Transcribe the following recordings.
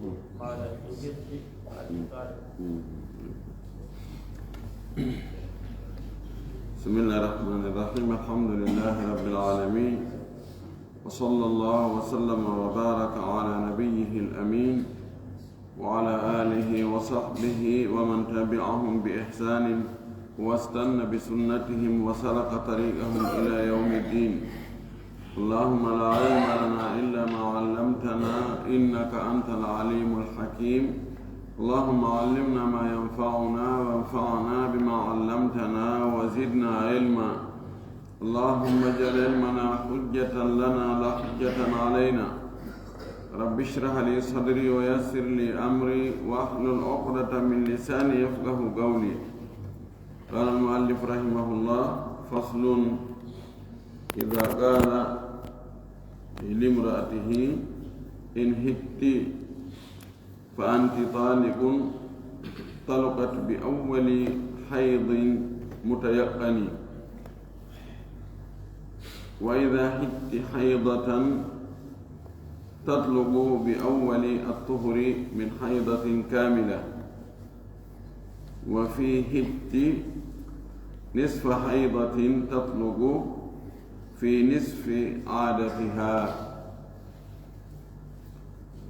قال الجد قال بسم الله الرحمن الرحيم. الحمد لله رب العالمين، وصلى الله وسلم وبارك على نبيه الأمين وعلى آله وصحبه ومن تبعهم بإحسان واستنى بسنتهم وسلك طريقهم إلى يوم الدين. اللهم لا علم لنا إلا ما علمتنا إنك أنت العليم الحكيم. اللهم علمنا ما ينفعنا وانفعنا بما علمتنا وزدنا علما. اللهم اجعل علمنا حجة لنا لا حجة علينا. رب اشرح لي صدري ويسر لي أمري واحلل عقدة من لساني يفقه قولي. قال المؤلف رحمه الله: فصل: إذا قال لامرأته إن هدت فأنت طالق طلقت بأول حيض متيقن، وإذا هدت حيضة تطلق بأول الطهر من حيضة كاملة، وفي هدت نصف حيضة تطلق في نصف عادتها.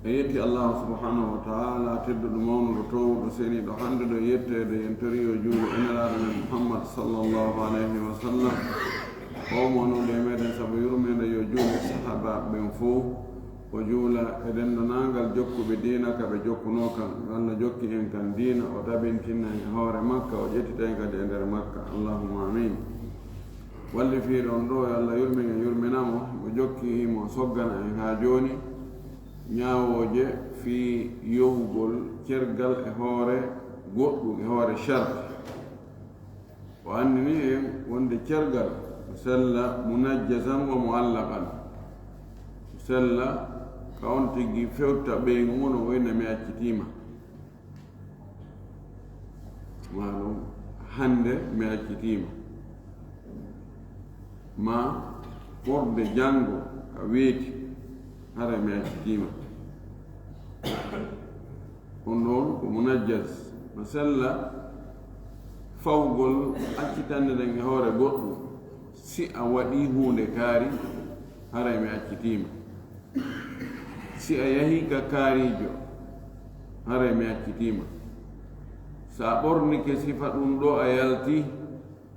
يأتي الله سبحانه وتعالى تد المون رتو رسيني دهند دو يتد ينتريو جول إنلا محمد صلى الله عليه وسلم ومنو لمدن سبيور من يجول الصحابة بنفو وجولا إذن نانغال جوكو بدينك بجوكو نوكا قال جوكي إن كان دين وتابين كنا هور مكة وجيت تانك ديندر مكة. اللهم آمين. واللي في روندو يلا يرمنامو وجوكي مو سوغنا إن هاجوني ñaawoje fi yowgol cergal e hoore goɗɗum e hoore charte o andini en wonde cergal sella munajjasan wa muallaqan sella ka on tigi fewta ɓeygu mum no wayno mi accitima maɗum hande mi accitima ma ɓorde janngo ka weeti hara mi accitima. on ɗon ko munajjas no sella fawgol accitande ɗen e hoore goɗɗum si a waɗi hunde kaari hara mi accitima, si a yahi ka kaarijo hara mi accitima, so a ɓornike sifa ɗum ɗo a yalti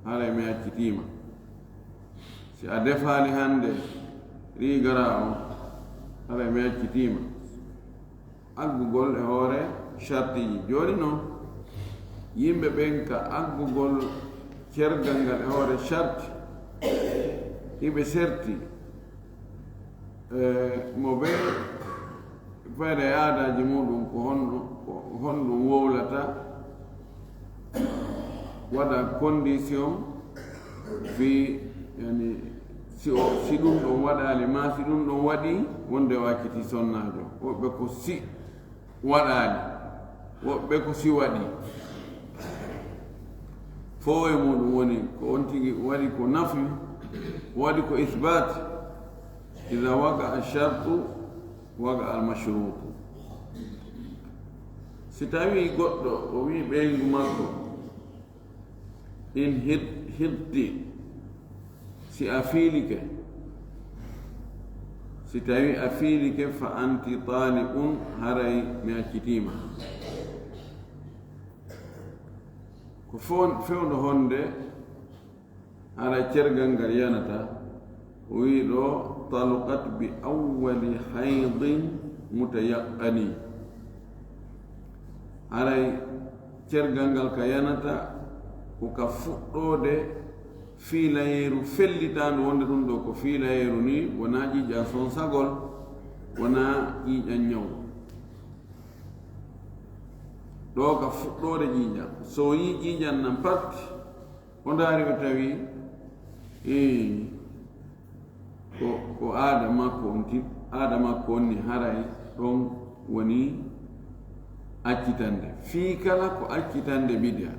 hara mi accitima, si a defaali hande rigara on hara mi accitima. aggugol e hoore chartiji joni noon yimɓe ɓen ka aggugol cergal ngal e hoore charte hiɓe serti mo ɓe fayde aadaji muɗum ko honɗum wowlata waɗa condition fi yani si ɗum ɗon waɗali ma si ɗum ɗon waɗi wonde wakkiti sonnajo. woɓɓe ko si waɗali, woɓɓe ko si waɗi, fo e muɗum woni ko on tigi waɗi ko nafi, waɗi ko ithbat. ida waga alshartu waga almashrutu. si tawi goɗɗo o wi ɓeygu makko in hirti, si a fiilike, si tawi a fiilike fa anti taliqun haray mi accitima. ko fewndo honde hara cergal ngal yanata o wi ɗo taluqat bi awwali haydin mutayaqqani, haray cergal ngal ka yanata ko ka fuɗɗode fiilayeeru fellitandu wonde ɗum ɗo ko fiilayeeru ni wona ƴiiƴan son sagol, wona ƴiiƴan ñaw, ɗo ka fuɗɗode ƴiiƴan. so yi ƴiiƴan nan pat o ndaari o tawi ko aada makko onni haray ɗon woni accitande. fii kala ko accitande bidia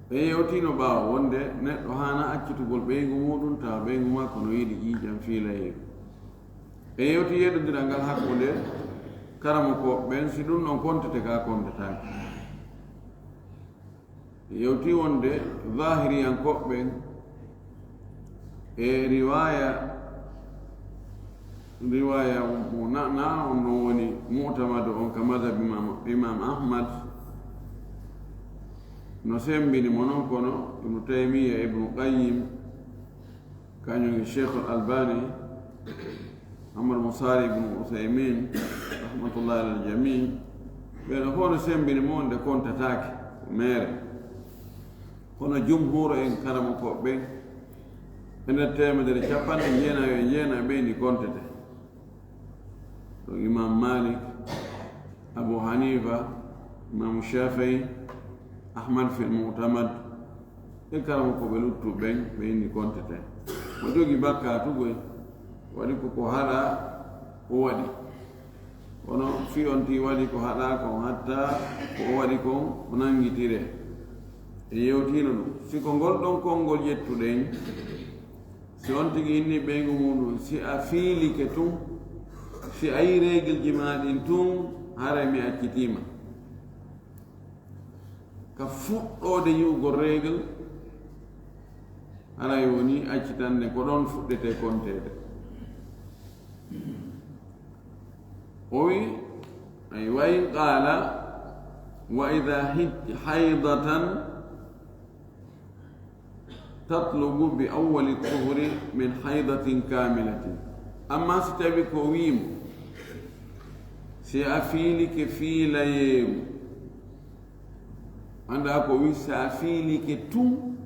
ɓe yewtino ɓaawo wonde neɗɗo hana accitugol ɓeygu muɗum tawa ɓeygu makko no yiɗi ƴiiƴam fiilayeeru. e yewti yeɗodiral ngal hakkunde karama ko ɓen si ɗum ɗon kontete ka kontataki yewti wonde zahiriyankoɓɓen e riwaya na on non woni mutamado on ka madhab imam ahmad no sembini mo non kono ibnu taymiya ibnu qayyim kañum cheikh al albani amar musari ibnu uthaymin rahmatullahi alal jami ɓeɗo fof no sembini mo wonde kontatake mere kono jumhur en karama koɓɓen e nder temedere capanɗe jeenayo ɓeydi kontete ɗo imam malik abu hanifa imam shafii ahmad fil mutamad e karama ko ɓe luttu ɓen ɓeydi kontete mo jogi bakkatugoy waɗi koko haɗa o waɗi kono fi on ti waɗi ko haɗa kon hatta ko o waɗi kon o nangitire e yewtino ɗum siko ngol ɗon konngol ƴettuɗen si on tigi inni ɓeygu muɗum si a fiilike tun si a yi règle maɗin tun haray mi accitima ka fuɗɗode yi'ugol règle haray woni accitande ko ɗon fuɗɗete kontede o wi ay wa in qala wa ida haydatan tatlubu bi awwali tuhri min haydatin kamilatin amma si tawi ko wiimo si a fiilike fiilayeeru anda ko wi si a fiilike tun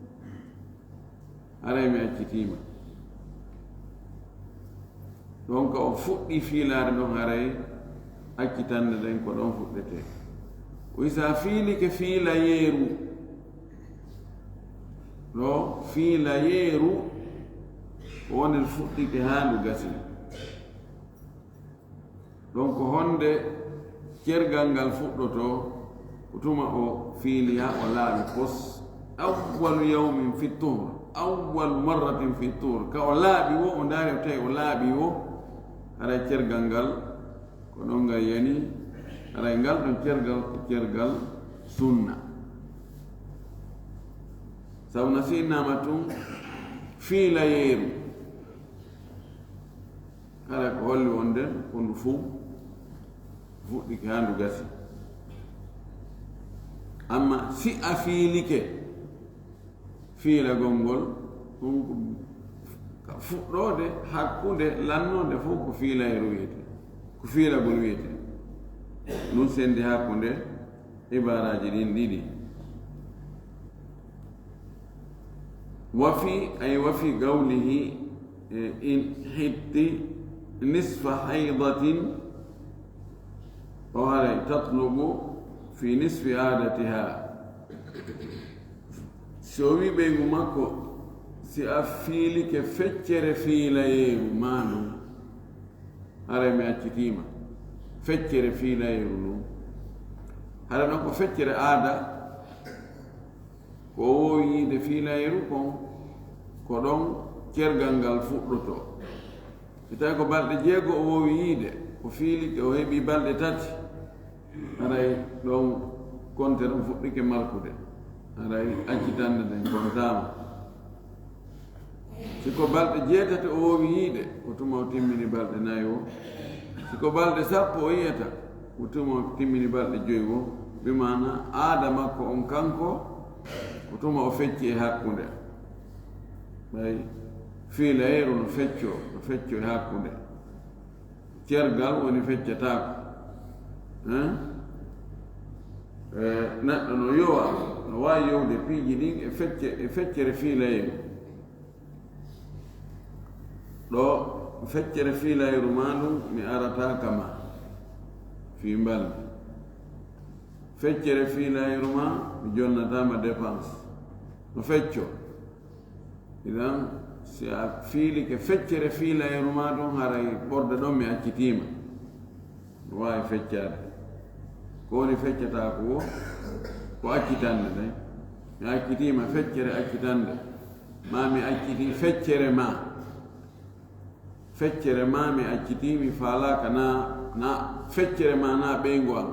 haray mi accitiima donc o fuɗɗi fiilaade ɗon haray accitande ɗen ko ɗon fuɗɗete wi si a fiilike fiilayeeru ɗo fiilayeeru ko woni fuɗɗike haandu gasi donc honde cergal ngal fuɗɗoto ko tuma o fiili ha o laaɓi pos awwalu yawmin fi tour awwalu marratin fi tour ka o laaɓi wo o ndaari o tawi o laaɓi wo haray cergal ngal ko ɗon ngal yani haray ngal ɗon cergal ko cergal sunna sabu no si innama tun fiilayeeru haray ko holli wonde ko ndu fuu fuɗɗike ha ndu gasi amma si a fiilike fiilagol ngol ɗum ka fuɗɗode hakkude lannode fof ko fiilayru wiyete ko fiilagol wiyete ɗum sendi hakkunde ibaraji ɗin ɗiɗi wafi ay wafi gawlihi in hitti nisfa haydatin o haray tatlubu fi nisfi adatiha so wi ɓeygu makko si a fiilike feccere fiilayeeru maɗum haray mi accitima feccere fiilayeeru ɗum haɗa ɗon ko feccere aada ko wowi yiide fiilayeeru kon ko ɗon cergal ngal fuɗɗoto si tawi ko balɗe 6 o wowi yiide ko fiilike o heɓi balɗe 3 haray ɗon konte ɗon fuɗɗike malkude haray accitande nden kontama siko balɗe 8 o wowi yiide ko tuma o timmini balɗe 4 o siko balɗe 10 o yiyata ko tuma o timmini balɗe 5 o bimana aada makko on kanko ko tuma o fecci e hakkunde ɓay fiilayeeru no fecco e hakkunde cergal woni feccatako neɗɗo no yowa no wawi yowde piiji ɗin e feccere fiilayeeru ɗo feccere fiilayeeru ma ɗum mi arata kama fi mbalmi feccere fiilayeeru ma mi jonnatama dépense no fecco idan si a fiilike feccere fiilayeeru ma ɗum haray ɓorde ɗon mi accitima no wawi feccade ko woni feccata ko wo ko accitande ɗen mi accitima feccere accitande ma mi acciti feccere ma feccere mami accitimi falaka na feccere ma na ɓeygu an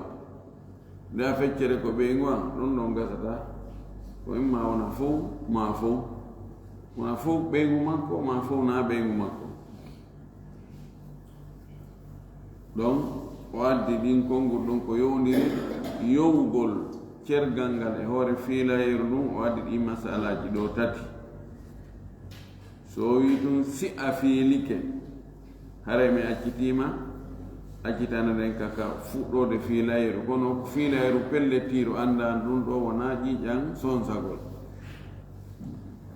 nda feccere ko ɓeygu an ɗum ɗon gasata ko imma wona fof ma fof wona fof ɓeygu makko ma fof na ɓeygu makko donc o addi ɗin konngol ɗon ko yowndiri yowgol cergal ngal e hoore fiilayeru ɗum o addi ɗi masalaji ɗo tati so wi ɗum si a fiilike hare mi accitima accitana ɗen kaka fuɗɗode fiilayeru kono fiilayeru pelletiru andan ɗum ɗo wona ƴiƴan sonsagol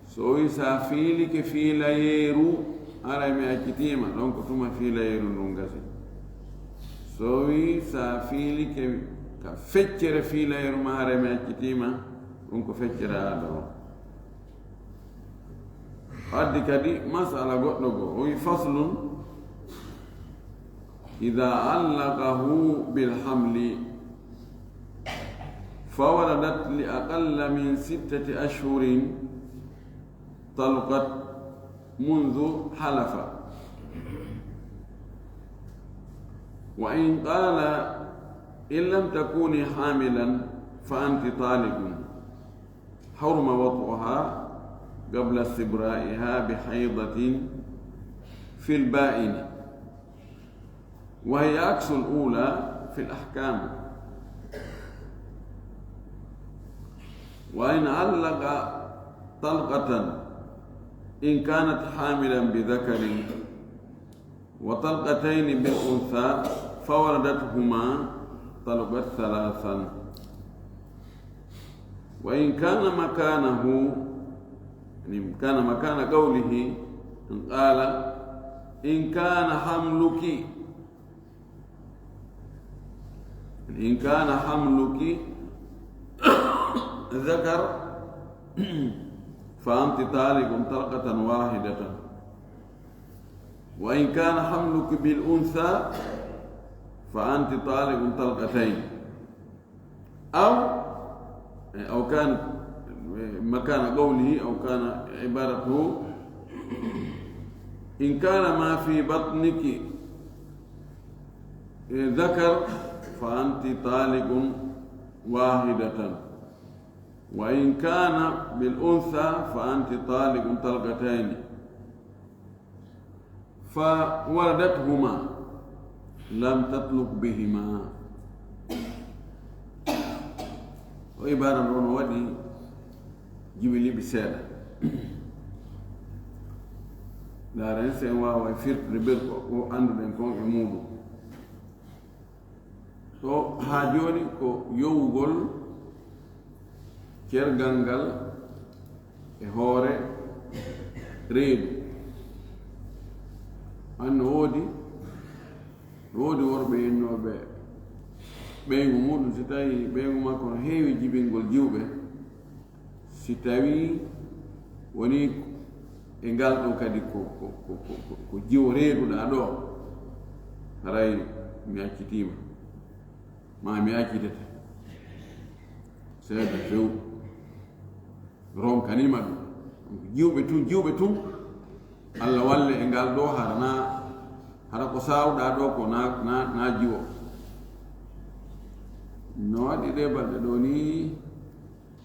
so wi sa fiilike fiilayeru hare mi accitima ɗon ko tuma fiilayeru ndun gasi so wi sa fiilike ka feccere fiilayeru ma hare mi accitima ɗum ko feccere aada o addi kadi masala goɗɗo go o wi faslun ida allaqahu bilhamli fawaladat li aqalla min 6 ashhurin talqat mundu halafa wa in qala in lam takuni hamilan fa anti talibun حرم وطئها قبل استبرائها بحيضة في البائن وهي عكس الأولى في الأحكام وإن علق طلقة إن كانت حاملا بذكر وطلقتين بالأنثى فولدتهما طلقت 3 وإن كان مكانه يعني كان مكان قوله إن قال إن كان حملك إن كان حملك ذكر فأنت طالق طلقة واحدة وإن كان حملك بالأنثى فأنت طالق طلقتين أو كان مكان قوله أو كان عبارته إن كان ما في بطنك ذكر فأنت طالق واحدة وإن كان بالأنثى فأنت طالق طلقتين فولدتهما لم تطلق بهما وإبارة نون ودي جبلي بسالة لا رنسى واو فرق ربيرك وأندو لنكون يمودو to ha joni ko yowugol cergal ngal e hoore reedu anno woodi worɓe yennoɓe ɓeygu muɗum si tawi ɓeygu makko no heewi jibingol jiwɓe si tawi woni e ngal ɗo kadi ko jiwo reeduɗa ɗo haray mi accitima ma mi accitete seeɗa few ronkanima ɗum jiwɓe tun Allah walle e ngal ɗo hara ko sawɗa ɗo ko na jiwo no waɗi ɗe balɗe ɗo ni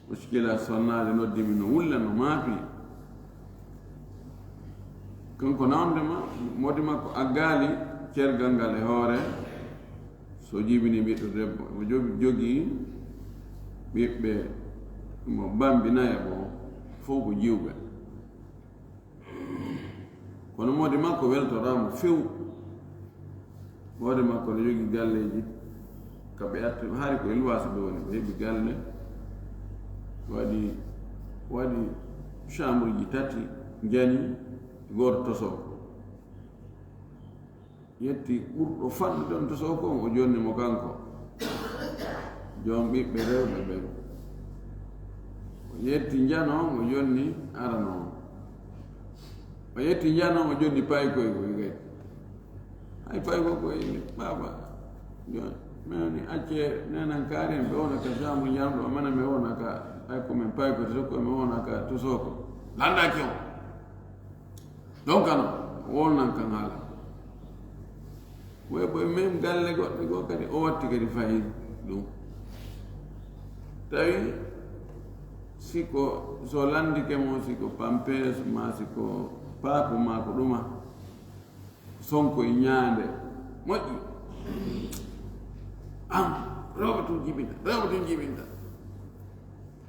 muskila sonnade noddimi no wulla no maafi kanko nawdema modi makko aggaali cergal ngal e hoore so jibini ɓiɗɗo debbo mo jogii ɓiɓɓe mo bambinaya ɓo fof ko jiwɓe kono modi makko weltoramo few modi makko no jogii galleji kaɓe atti haari ko ilwasa ɓe woni ɓe heɓi galle waɗi chambre ji 3 jani goto tosoko yetti ɓurɗo fanɗude ɗon tosoko o jonni mo kanko jom ɓiɓɓe rewɓe ɓe o yetti jano o jonni arano o yetti jano o jonni paykoy koy kay hay payko koy baba joni meni acce nenan kaaren ɓe wona ka chambre jamɗo mana mi wona ka hay komin payko to sokko mi wona ka tosoko landa kew donc ano wolnan kan haala boy même galle goɗɗo goo kadi o watti kadi fayin ɗum tawi siko so landike mo siko pampes ma siko paaku ma ko ɗuma sonko e ñaande moƴƴi am rewɓe tun jibinta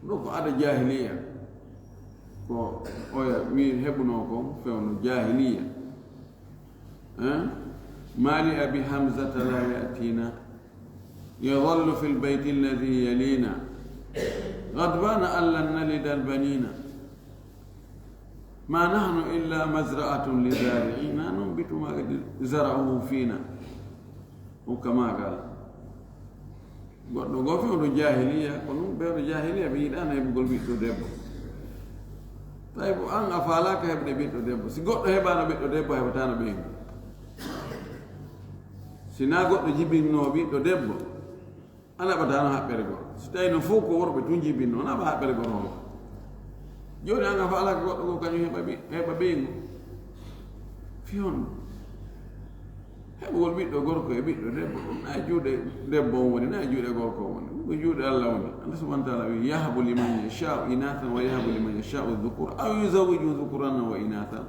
ɗo ko ada jahiliya ko oya wi heɓuno ko fewno jahiliya مالي أبي حمزة لا يأتينا يظل في البيت الذي يلينا غضبان ألا نلد البنين ما نحن إلا مزرعة لزارعين ننبت ما زرعه فينا وكما قال قلنا قفوا جاهلية قلنا بير جاهلية بيد أنا يقول بيتو ديبو طيب أنا أفعلك هبني بيتو ديبو سيقول هبانا بيتو ديبو هبتانا بيتو sina goɗɗo jibinno ɓiɗɗo debbo anaɓatano haɓɓere goto so tawi no fof ko worɓe tun jibinno naɓa haɓɓere goto on joni anga fa alaka goɗɗo ko kañum heɓa ɓeygu fiyon heɓugol ɓiɗɗo gorko e ɓiɗɗo debbo ɗum na juuɗe debbo on woni na juuɗe gorko on woni ɗum ko juuɗe Allah woni Allah subahana taala wi yahabu liman yashau inathan wa yahabu liman yashau dhukur aw yuzawiju dhukurana wa inathan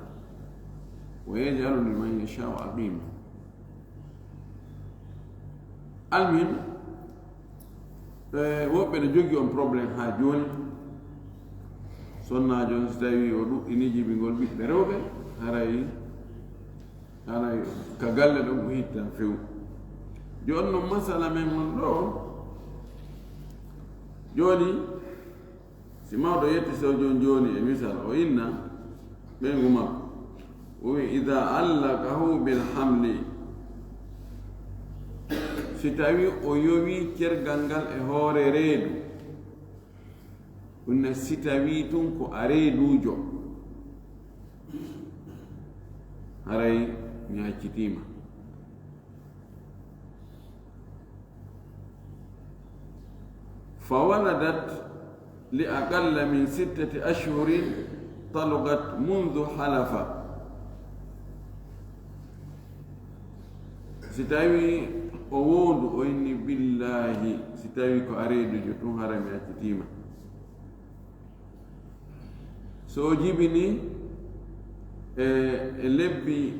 wa yaj'alu liman yashau aqima almin woɓɓe ne jogii on probléme haa jooni sonnaajo so tawi o ɗuɗɗini jibingol ɓiɓɓe rewɓe haray ka galle ɗon ko hittan few jooni noon masala men on ɗo jooni si mawɗo yetti so jooni e misal o inna ɓeygu makko o wi ida allakahu bilhamli si tawi o yowi cergal ngal e hoore reedu ɗum ne si tawi tun ko a reedujo haray mi accitiima fa waladat li aqalla min 6 ashhurin talugat mundu halafa si tawi o wondu o inni billahi si tawi ko a reedujo tun hara mi accitiima so o jibini e lebbi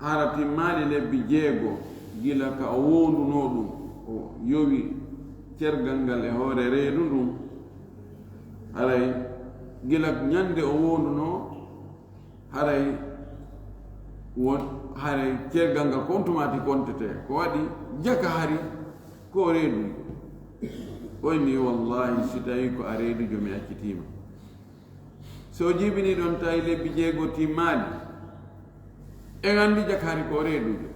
hara timmaali lebbi 6 gila ka o wonduno ɗum o yowi cergal ngal e hoore reedu ndum haray gila ñande o wonduno haray haray cergal ngal kontumati kontete ko waɗi jaka hari ko reedu o inni wallahi si tawi ko a reedujo mi accitiima so jibini ɗon tawi lebbi 6 timmaali e anndi jaka hari ko reedujo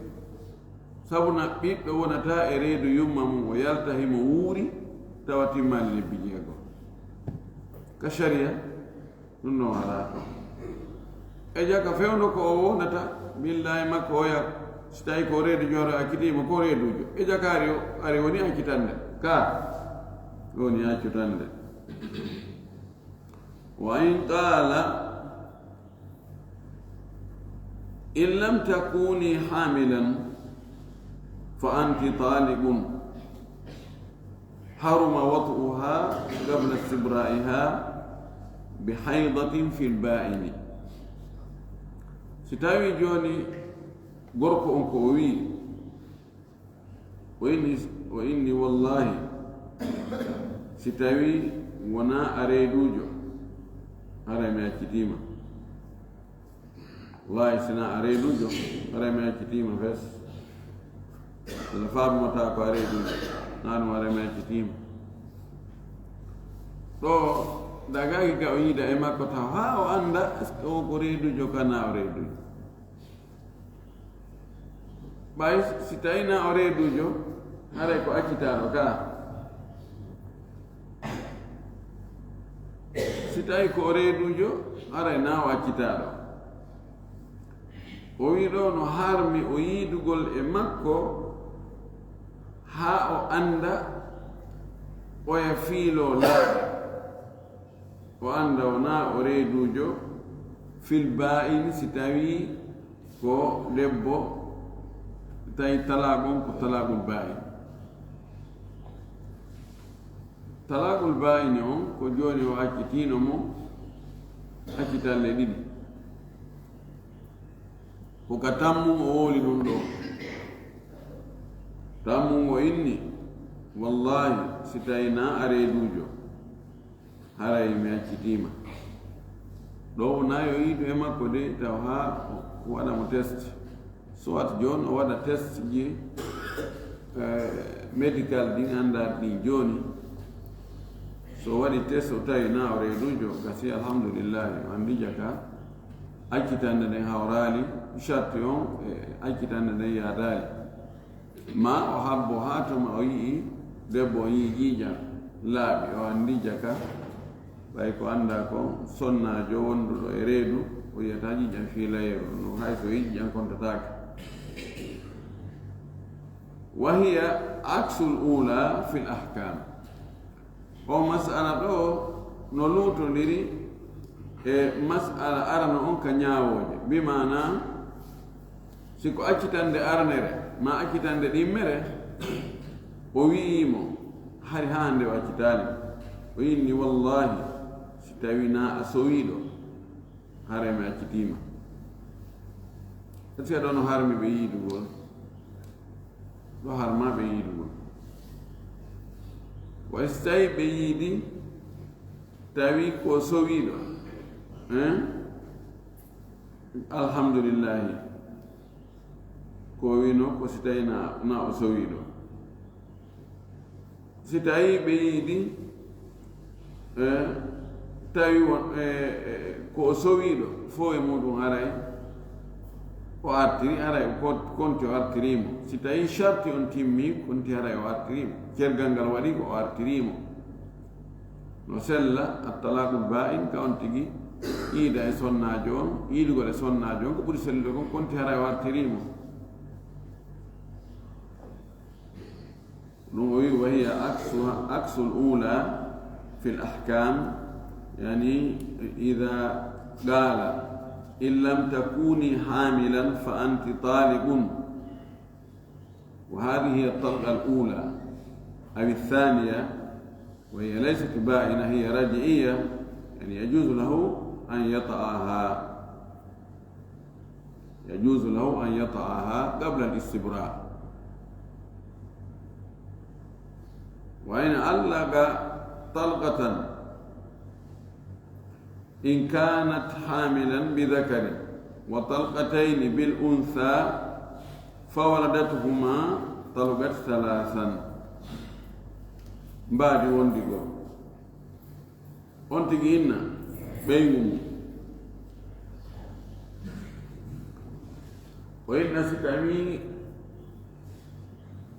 sabu na ɓiɗɗo wonata e reedu yumma mum o yalta himo wuuri tawa timmaali lebbi 6 ka sharia ɗum no wala to e jaka fewno ko o wonata billahi makko oya so tawi ko reedu ñoro accitiima ko reedujo e jakaari o ari woni accitande ka woni accutande wa in qala in lam takuni hamilan fa anti talibun haruma wat'uha qabla istibra'iha bihaydatin fi lba'ini si tawi jooni gorko on ko o wii o inni wallahi si tawi wona a reedujo hara mi accitiima wallahi sina a reedujo hara mi accitiima fes ala faamata ko a reedujo naɗum hara mi accitiima ɗo dagaki ka o yiida e makko taw haa o annda est ce que o ko reedujo kana o reedujo ɓay si tawi na o reedujo haray ko accitaaɗo ka si tawi ko o reedujo haray na o accitaaɗo o wi ɗo no harmi o yiidugol e makko haa o annda oya fiilo laaɓe o annda wona o reedujo fil ba'in si tawi ko debbo tay talagon ko talagul ba'i talagul ba'i on ko joni o akkitino mo akkitalle ɗiɗi ko ka tammu o woli ɗum ɗo tammu o inni wallahi si tawi na aredujo haray mi accitima ɗo na yo yiidu e makko de taw ha waɗamo test soit joni o waɗa test ji médical ɗin anda ɗi joni so waɗi test o tawi na o reedujo gasi alhamdulillahi o andija ka accitande nden hawrali charte on accitande nden yadali ma o habbo ha toma o yii debbo o yii jiija laaɓi o andija ka ɓay ko anda ko sonnajo wonduɗo e reedu o yiyata jiijan fiilayero no hay so yiɗi jan kontatake wa hiya aksul ula fi l ahkam o masala ɗo no luutodiri e masala arana on ka ñaawoje bimana siko accitande arnere ma accitande ɗimmere o wi'imo hari hande o accitali o yinni wallahi si tawi na a sowiɗo hare mi accitima est ce que ɗo no harmi ɓe yiidugol ɗo harma ɓe yiidugol way so tawi ɓe yiidi tawi ko sowiɗo alhamdulillahi ko wino ko si tawi na o sowiɗo si tawi ɓe yiidi tawi ko o sowiɗo fo e muɗum haray o artiri haray konti o artirimo si tawi charti on timmi konti haray o artirimo cergal ngal waɗi ko o artirimo no sella attalakul ba'in ka on tigi iida e sonnajo on iidugol e sonnajo on ko ɓuri sellude kon konti haray o artirimo ɗum o wi wa hiya aksul ula fi l ahkam yani ida qala in lam takuni hamilan fa anti talibun wa hadhihi hiya الطلقة الأولى أو الثانية وهي ليست بائنة هي رجعية يعني يجوز له أن يطأها قبل الاستبراء وإن علق طلقة إن كانت حاملا بذكر وطلقتين بالأنثى فولدتهما طلقت ثلاثا بعد وندقو أنتقينا بينهم وإن ستامي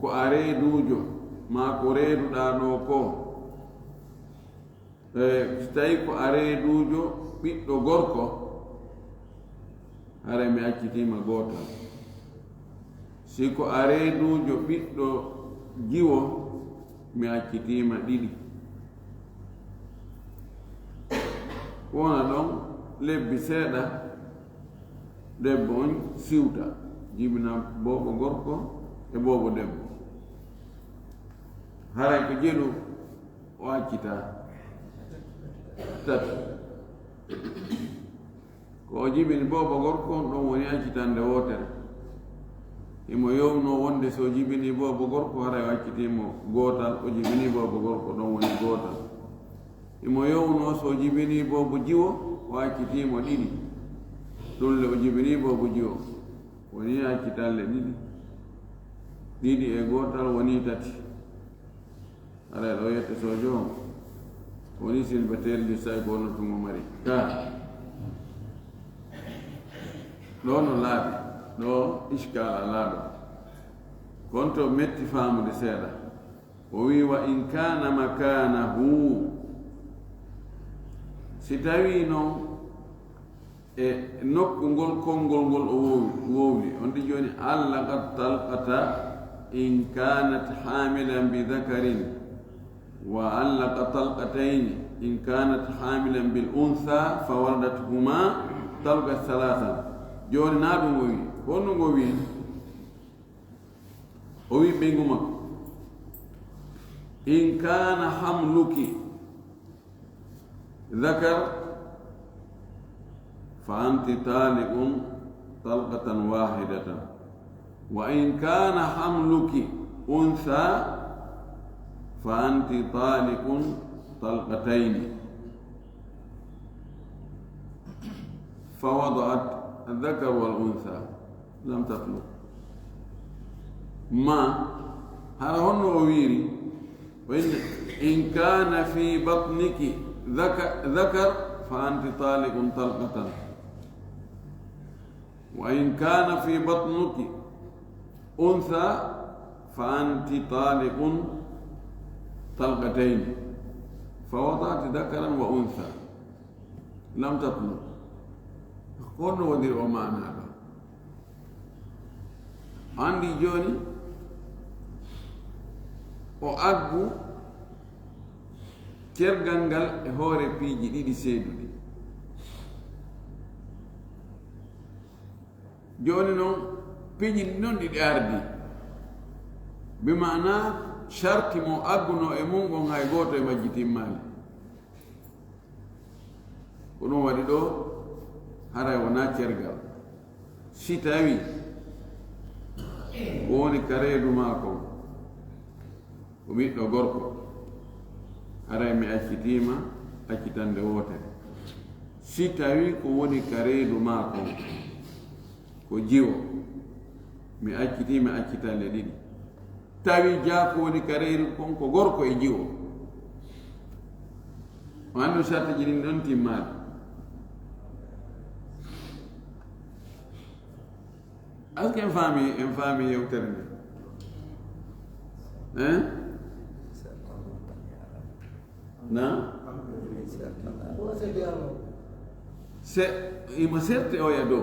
ko areedujo ma ko reeduɗa ɗo ko so tawi ko areedujo ɓiɗɗo gorko hara mi accitima gootal si ko areedujo ɓiɗɗo jiwo mi accitima ɗiɗi wona ɗon lebbi seeɗa debbo on siwta jibina bobo gorko e bobo debbo haray ko jeɗu o accita tati ko o jibini bobo gorko on ɗon woni accitande wotere imo yowno wonde so jibini bobo gorko haray o accitimo gootal o jibini bobo gorko ɗon woni gootal imo yowno so jibini bobo jiwo o accitimo ɗiɗi ɗulle o jibini bobo jiwo woni accitalle ɗiɗi e gootal woni tati haray ɗo yette sojo on woni silbatel ji say bono tumo mari ka ɗo no laaɓi ɗo iskala laaɓa kon to metti faamude seeɗa o wi wa in kana makanahu si tawi noon e nokku ngol konngol ngol o wowli on ɗi joni allaqat talqata in kanat hamilan bi dhakarin wa allaqa talqatayn in kanat hamilan bil untha fa waladathuma talqa thalathan joni na ɗum o wi honno ngo wi وي بينغوما إن كان حملك ذكر فأنت طالق طلقة واحدة، وإن كان حملك أنثى فأنت طالق طلقتين. فوضعت الذكر والأنثى لم تطلق. ما هرهن وويري، وإن كان في بطنك ذكر فأنت طالق طلقة، وإن كان في بطنك أنثى فأنت طالق طلقتين. فوضعت ذكرا وأنثى لم تطلق. كون ودير ومعنى هذا عندي جوني وأبو كيرغانغال هوري بيجي دي سيدودي جوني نون بيجي نون دي أردي بمعنى شرط مو أبو نو إمونغو هاي غوتو مجيتي مالي كونو ودي دو haray wona cergal si tawi woni kareedu maako o ɓiɗɗo gorko haray mi accitima accitande wotere. Si tawi ko woni kareedu maako ko jiwo mi accitima accitande ɗiɗi. Tawi jaa ko woni kareedu kon ko gorko e jiwo o andu sartaji ɗin ɗon timmaɗi. Est-ce qu'une famille est au terme? Hein? Non? Il me sert au yado.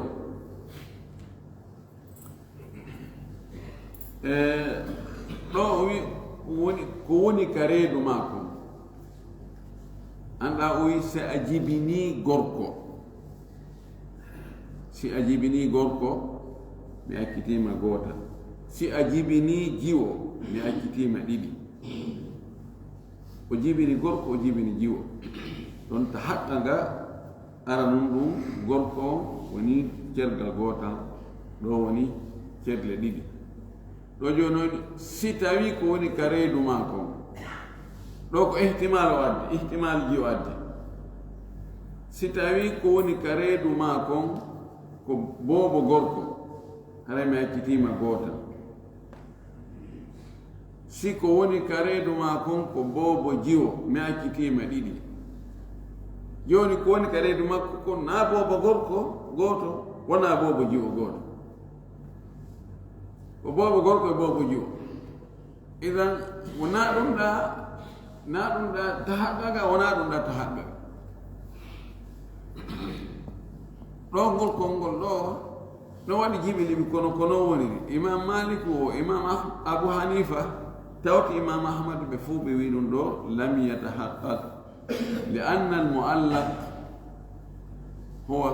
No, oui, carré du mako. Anda oui, c'est ajibini gorko. Si ajibini gorko. Mi accitima gota. Si a jibini jiwo mi accitima ɗiɗi. O jibini gorko o jibini jiwo. Ɗon ta haɗɗa nga ara nun ɗum gorko woni cergal gotal, ɗo woni cergle ɗiɗi. Ɗo joni si tawi ko woni ka reedu maako ɗo ko ihtimal o addi, ihtimal jiwo addi. Si tawi ko woni ka reedu maako ko bobo gorko haray mi accitima gotal. Si ko woni kareedu ma kon ko bobo jiwo mi accitima ɗiɗi. Joni ko woni kareedu makko kon na bobo gorko goto wona bobo jiwo goto, ko bobo gorko e bobo jiwo. Idan wona ɗum ɗa tahaqqaga, wona ɗum ɗa tahaqqaga. ɗo ngol konngol ɗo no waɗi jiɓiliɓi kono woniri. Imam Malik o Imam Abu Hanifa tawti Imam Ahmad ɓe fuu ɓe wi ɗum ɗo lam yatahaqqaq li anna al muallaq huwa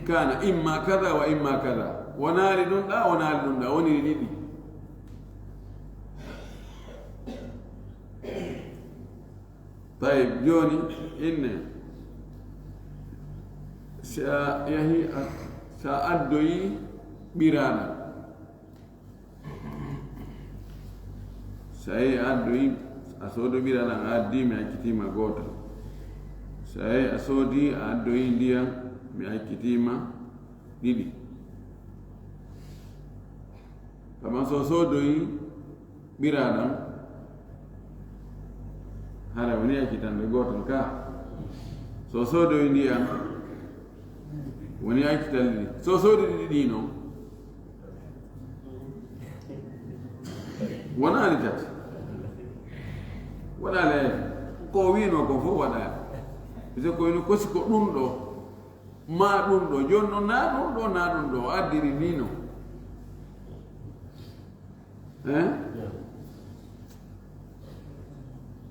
kana imma kada wa imma kada, wonaali ɗum ɗa wonaali ɗum ɗa, woniri ɗiɗi. Tayib joni inne sa yahi sa addoyi ɓiraɗa, sa yehi addoyi a soodo ɓiraɗa a addi mi accitima gotal. Sa yehi a soodi a addoyi ndiyam mi accitima ɗiɗi. Kama so soodoyi ɓiraɗam hara woni accitande gotal ka. So soodoyi ndiyam woni accital ɗiɗi. So soodi ɗiɗi noon wonaani tati waɗaale ko wino ko fof waɗaale. Parce que koyno kosi ko ɗum ɗo ma ɗum ɗo joni noon na ɗum ɗo addiri ni no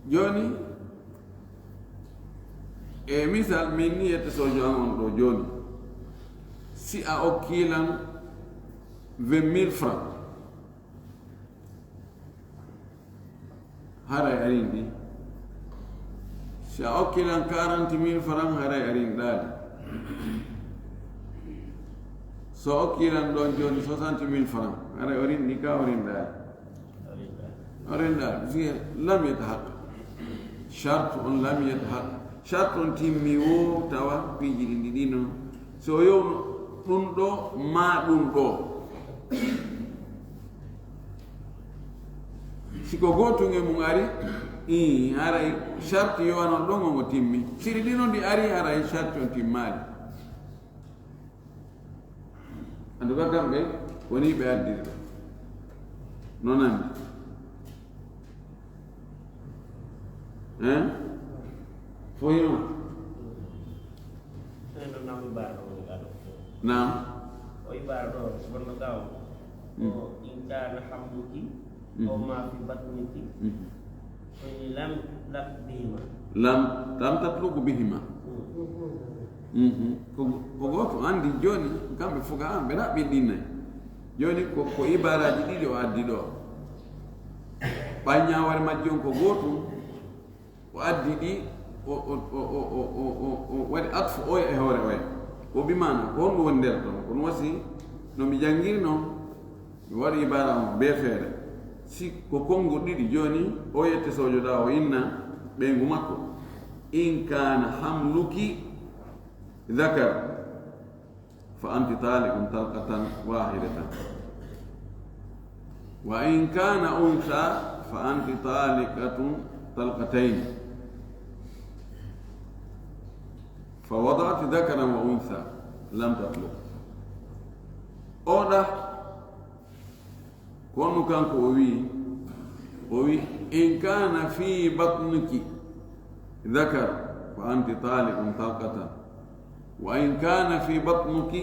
joni e misal min ni yette sojo an on ɗo joni si a okkilan 20,000 francs haray arindi sa okkilan 40,000 francs haray arindadi so okkilan ɗon joni 60,000 francs haray orindi ka orindadi orindadi lam yatahaqqa charte on lam yatahaqqa charte on timmi wo tawa piiji ɗi ɗi non so yowno ɗum ɗo ma ɗum ɗo siko gotunge mum ari haray charte yowanon ɗon ongo timmi siri ɗi noon ɗi ari haray charte on timmali en tout cas kamɓe woni ɓe addiri ɗo non andi foyino naam o ibara ɗo wonno gaw o in kana hamduki o ma fi batniki koni lam bihima lam tatluku bihima ko goto andi joni kamɓe foga an ɓe raɓɓi ɗinnayi joni ko ibaraji ɗiɗi o addi ɗo ɓaññaware majji on ko gotum o addi ɗi o waɗi atfu oya e hoore oya ko bimana ko honɗum woni nder ɗon kono wasi no mi janngiri noon mi waɗi ibara on be feere si ko konngol ɗiɗi joni o yette sojoɗa o inna ɓeygu makko in kana hamluki ذكر فأنت طالق طلقة واحدة وإن كان أنثى فأنت طالقة طلقتين فوضعت ذكرا وأنثى لم تطلق أوضح كونو كان كوي إن كان في بطنك ذكر فأنت طالق طلقة وإن كان في بطنك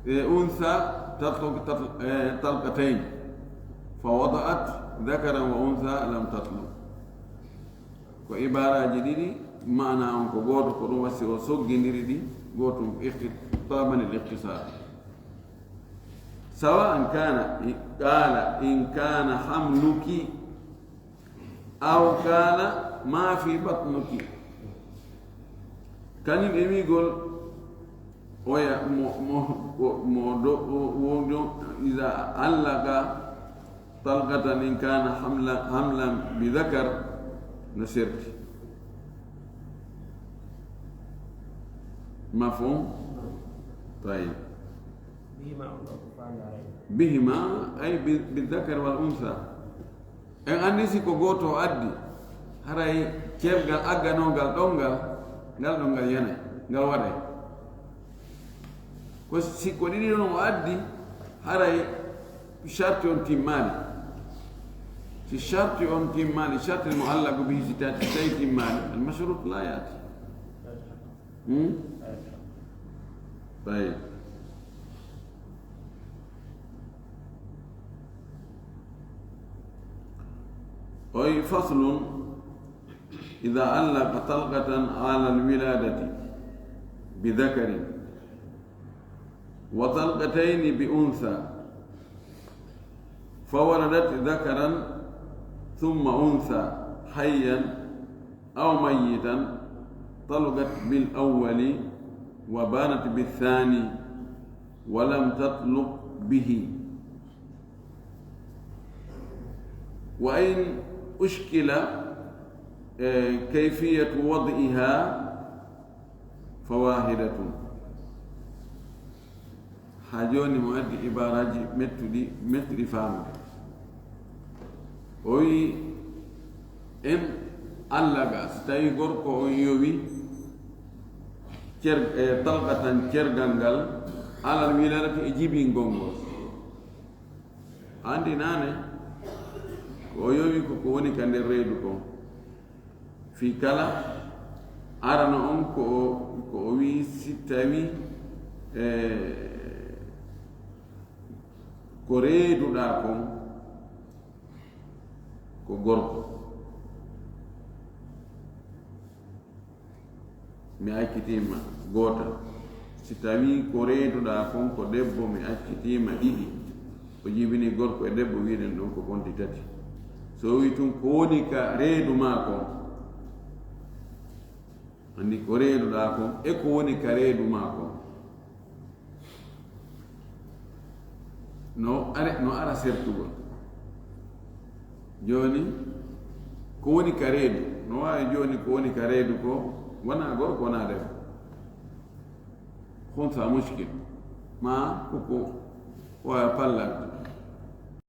أنثى تطلق طلقتين فوضعت ذكرا وأنثى لم تطلق وعبارة جديدة معنى أنك قوت قروسي وصق نريدي قوت طابا الاختصار سواء كان قال إن كان حملك أو كان ما في بطنك kañum e wiigol oya wodo ida allaga talqatan in kana hamlan bidakar no serti mafhum طيب بهما أي بالذكر والأنثى en andi si ko goto addi haray cergal agganogal ɗongal ngal ɗo ngal yanay ngal waɗay ko sikko ɗiɗi ɗon o addi haray charte on timmali si charte on timmali charte mo allah ko bihi si tati tawi timmali almashrut la yaati طيب أي فصل إذا علق طلقة على الولادة بذكر وطلقتين بأنثى فولدت ذكرا ثم أنثى حيا أو ميتا طلقت بالأول وبانت بالثاني ولم تطلق به وإن أشكل كيفية وضعها فواحدة حاجوني مؤدي إباراجي متري فهم وي إن ألغا ستاي غوركو يوي طلقة كيرغانغال على الولادة إجيبين غونغو عندي ناني ويوي كو وني كان ريدو كو في كلا أرانا أنكو كوي ستاوي كوريدو داكم كو غوركو mi accitima goota si tawi ko reeduɗa kon ko debbo mi accitima ɗiɗi o jibini gorko e debbo wiɗen ɗon ko bonti tati so witun ko woni ka reedu ma ko andi ko reeduɗa ko e ko woni ka reedu ma ko no ara sertugol joni ko woni ka reedu no wawi joni ko woni ka reedu ko wona gorko wona debbo honsa muskil ma koko waya pallal